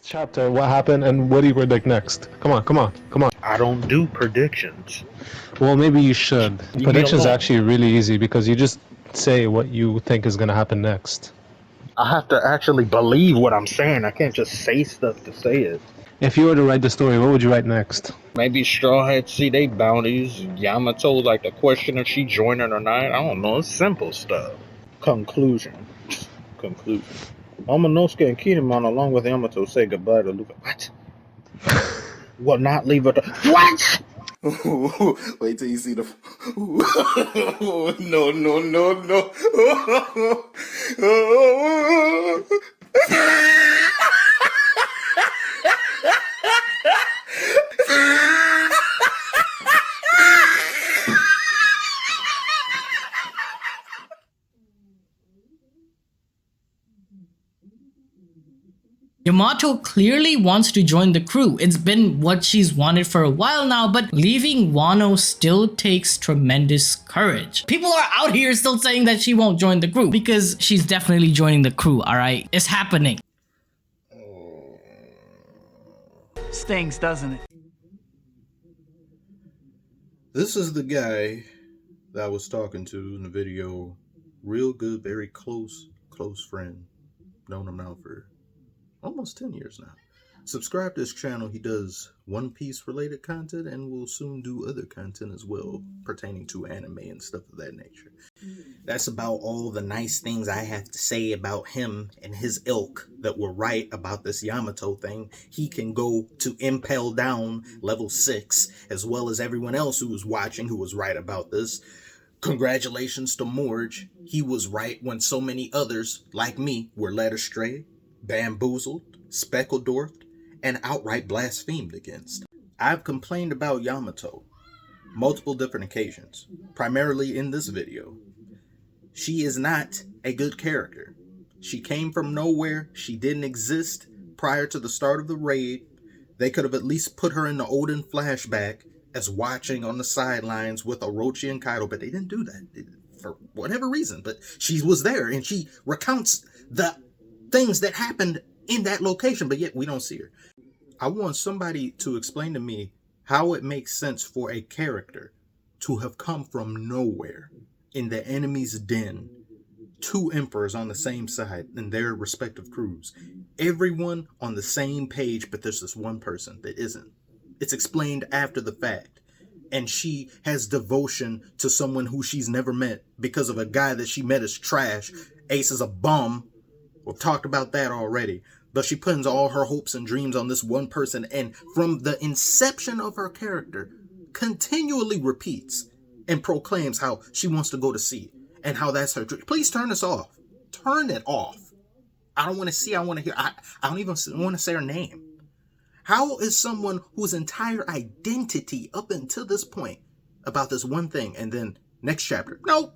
chapter, what happened, and what do you predict next? Come on, come on, come on. I don't do predictions. Well, maybe you should. Leave me Predictions are alone. actually really easy because you just say what you think is going to happen next. I have to actually believe what I'm saying. I can't just say stuff to say it. If you were to write the story, what would you write next? Maybe Straw Hat see they bounties. Yamato like the question if she joining or not. I don't know. It's simple stuff. Conclusion. Conclusion. Momonosuke and Kinemon along with Yamato say goodbye to Luffy. What? Will not leave her. What? Wait till you see the. No, no, no, no. Yamato clearly wants to join the crew. It's been what she's wanted for a while now, but leaving WANO still takes tremendous courage. People are out here still saying that she won't join the crew because she's definitely joining the crew, alright? It's happening. Stings, doesn't it? This is the guy that I was talking to in the video. Real good, very close friend. Known him now for almost 10 years now. Subscribe to his channel. He does One Piece related content and will soon do other content as well pertaining to anime and stuff of that nature. That's about all the nice things I have to say about him and his ilk that were right about this Yamato thing. He can go to Impel Down level 6 as well as everyone else who was watching who was right about this. Congratulations to Morge. He was right when so many others like me were led astray, bamboozled, speckled-dwarfed, and outright blasphemed against. I've complained about Yamato multiple different occasions, primarily in this video. She is not a good character. She came from nowhere. She didn't exist prior to the start of the raid. They could have at least put her in the Odin flashback as watching on the sidelines with Orochi and Kaido, but they didn't do that for whatever reason. But she was there and she recounts the things that happened in that location, but yet we don't see her. I want somebody to explain to me how it makes sense for a character to have come from nowhere in the enemy's den, two emperors on the same side in their respective crews, everyone on the same page, but there's this one person that isn't. It's explained after the fact, and she has devotion to someone who she's never met because of a guy that she met as trash. Ace is a bum. We've talked about that already. But she puts all her hopes and dreams on this one person, and from the inception of her character, continually repeats and proclaims how she wants to go to sea and how that's her dream. Please turn this off. Turn it off. I don't want to see. I want to hear. I don't even want to say her name. How is someone whose entire identity up until this point about this one thing, and then next chapter, nope,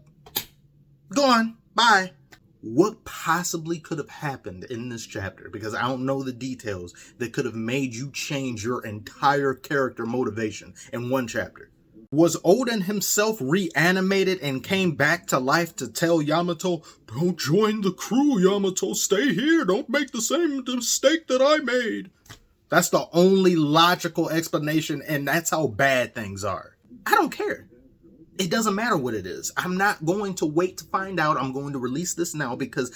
gone, bye. What possibly could have happened in this chapter, because I don't know the details, that could have made you change your entire character motivation in one chapter? Was Odin himself reanimated and came back to life to tell Yamato, don't join the crew, Yamato, stay here, don't make the same mistake that I made? That's the only logical explanation, and that's how bad things are. I don't care. It doesn't matter what it is. I'm not going to wait to find out. I'm going to release this now because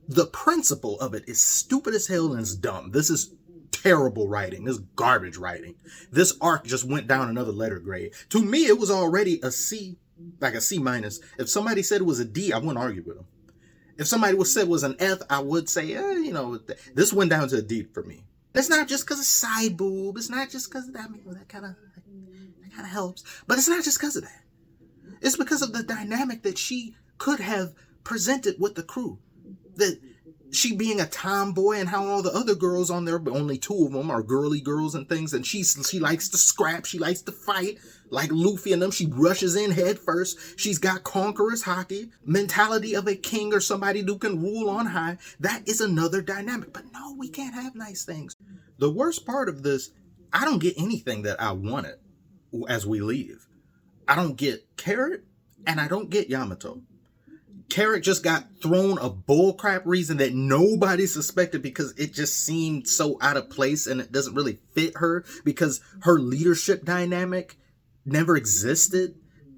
the principle of it is stupid as hell and it's dumb. This is terrible writing. This is garbage writing. This arc just went down another letter grade. To me, it was already a C, like a C minus. If somebody said it was a D, I wouldn't argue with them. If somebody said it was an F, I would say, this went down to a D for me. It's not just because of side boob. It's not just because of that. That kind of helps. But it's not just because of that. It's because of the dynamic that she could have presented with the crew. That she being a tomboy and how all the other girls on there, but only two of them are girly girls and things. And she likes to scrap. She likes to fight like Luffy and them. She rushes in head first. She's got conqueror's hockey, mentality of a king or somebody who can rule on high. That is another dynamic. But no, we can't have nice things. The worst part of this, I don't get anything that I wanted as we leave. I don't get Carrot, and I don't get Yamato. Carrick just got thrown a bullcrap reason that nobody suspected because it just seemed so out of place and it doesn't really fit her because her leadership dynamic never existed.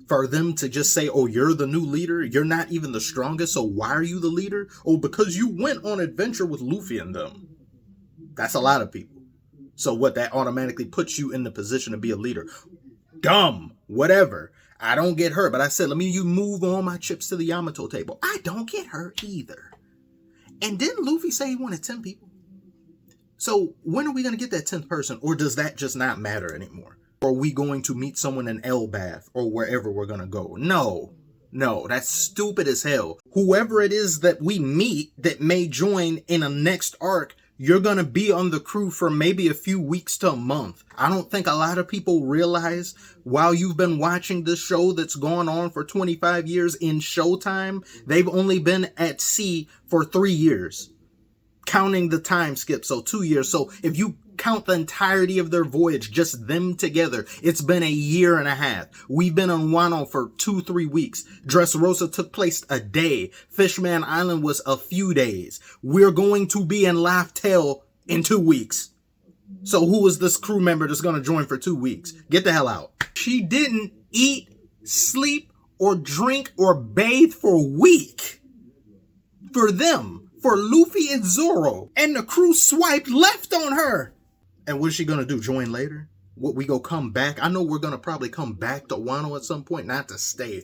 For them to just say, oh, you're the new leader, you're not even the strongest, so why are you the leader? Oh, because you went on adventure with Luffy and them. That's a lot of people. So what, that automatically puts you in the position to be a leader. Dumb, whatever. I don't get her, but I said, let me you move all my chips to the Yamato table. I don't get her either. And didn't Luffy say he wanted 10 people? So when are we going to get that 10th person? Or does that just not matter anymore? Or are we going to meet someone in Elbath or wherever we're going to go? No, that's stupid as hell. Whoever it is that we meet that may join in a next arc, you're going to be on the crew for maybe a few weeks to a month. I don't think a lot of people realize while you've been watching this show that's gone on for 25 years in Showtime, they've only been at sea for 3 years. Counting the time skip, so 2 years. So if you count the entirety of their voyage, just them together, it's been 1.5 years. We've been on Wano for 2-3 weeks. Dressrosa took place a day. Fishman Island was a few days. We're going to be in Laugh Tale in 2 weeks. So who is this crew member that's going to join for 2 weeks? Get the hell out. She didn't eat, sleep, or drink, or bathe for a week. For them. For Luffy and Zoro. And the crew swiped left on her. And what is she going to do? Join later? What, we go come back? I know we're going to probably come back to Wano at some point. Not to stay,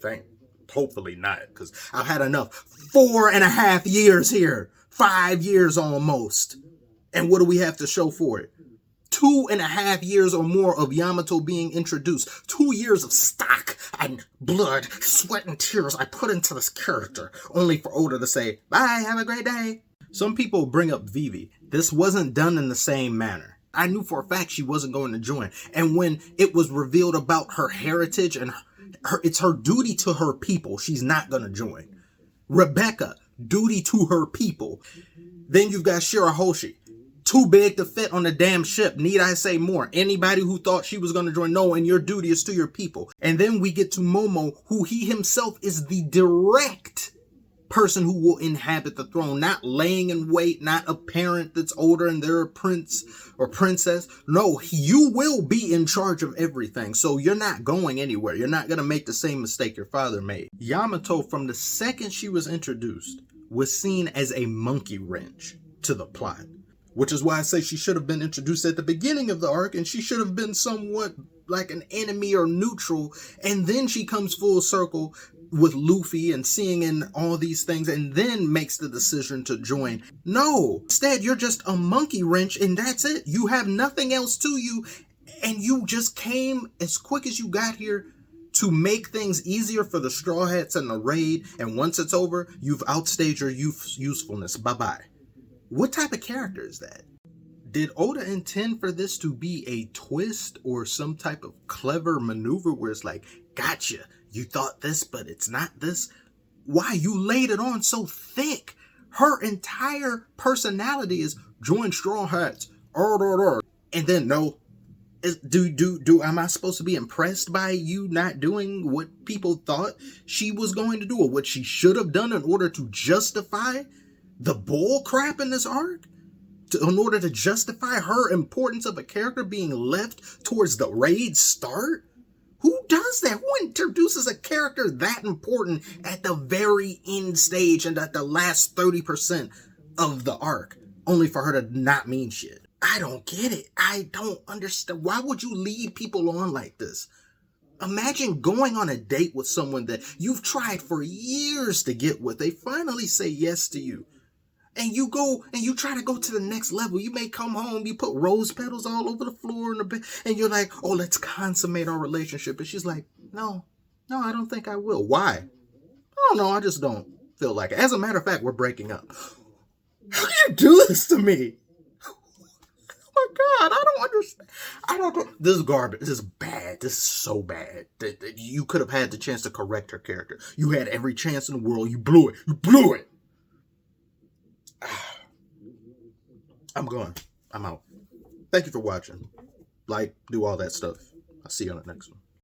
hopefully not. Because I've had enough. 4.5 years here. 5 years almost. And what do we have to show for it? 2.5 years or more of Yamato being introduced. 2 years of stock and blood, sweat, and tears I put into this character, only for Oda to say, bye, have a great day. Some people bring up Vivi. This wasn't done in the same manner. I knew for a fact she wasn't going to join. And when it was revealed about her heritage and it's her duty to her people, she's not going to join. Rebecca, duty to her people. Then you've got Shirahoshi. Too big to fit on the damn ship. Need I say more? Anybody who thought she was going to join, no, and your duty is to your people. And then we get to Momo, who he himself is the direct person who will inhabit the throne. Not laying in wait, not a parent that's older and they're a prince or princess. No, you will be in charge of everything. So you're not going anywhere. You're not going to make the same mistake your father made. Yamato, from the second she was introduced, was seen as a monkey wrench to the plot. Which is why I say she should have been introduced at the beginning of the arc and she should have been somewhat like an enemy or neutral. And then she comes full circle with Luffy and seeing in all these things and then makes the decision to join. No, instead you're just a monkey wrench and that's it. You have nothing else to you and you just came as quick as you got here to make things easier for the Straw Hats and the raid. And once it's over, you've outstayed your usefulness. Bye-bye. What type of character is that? Did Oda intend for this to be a twist or some type of clever maneuver where it's like, gotcha, you thought this, but it's not this? Why? You laid it on so thick. Her entire personality is join Straw Hats. And then no. Am I supposed to be impressed by you not doing what people thought she was going to do or what she should have done in order to justify the bull crap in this arc? In order to justify her importance of a character being left towards the raid start? Who does that? Who introduces a character that important at the very end stage and at the last 30% of the arc, only for her to not mean shit? I don't get it. I don't understand. Why would you lead people on like this? Imagine going on a date with someone that you've tried for years to get with. They finally say yes to you. And you go and you try to go to the next level. You may come home, you put rose petals all over the floor in the bed, and you're like, oh, let's consummate our relationship. And she's like, no, I don't think I will. Why? I don't know. I just don't feel like it. As a matter of fact, we're breaking up. How can you do this to me? Oh my God, I don't understand. This is garbage. This is bad. This is so bad. That you could have had the chance to correct her character. You had every chance in the world. You blew it. You blew it. I'm going. I'm out. Thank you for watching. Like, do all that stuff. I'll see you on the next one.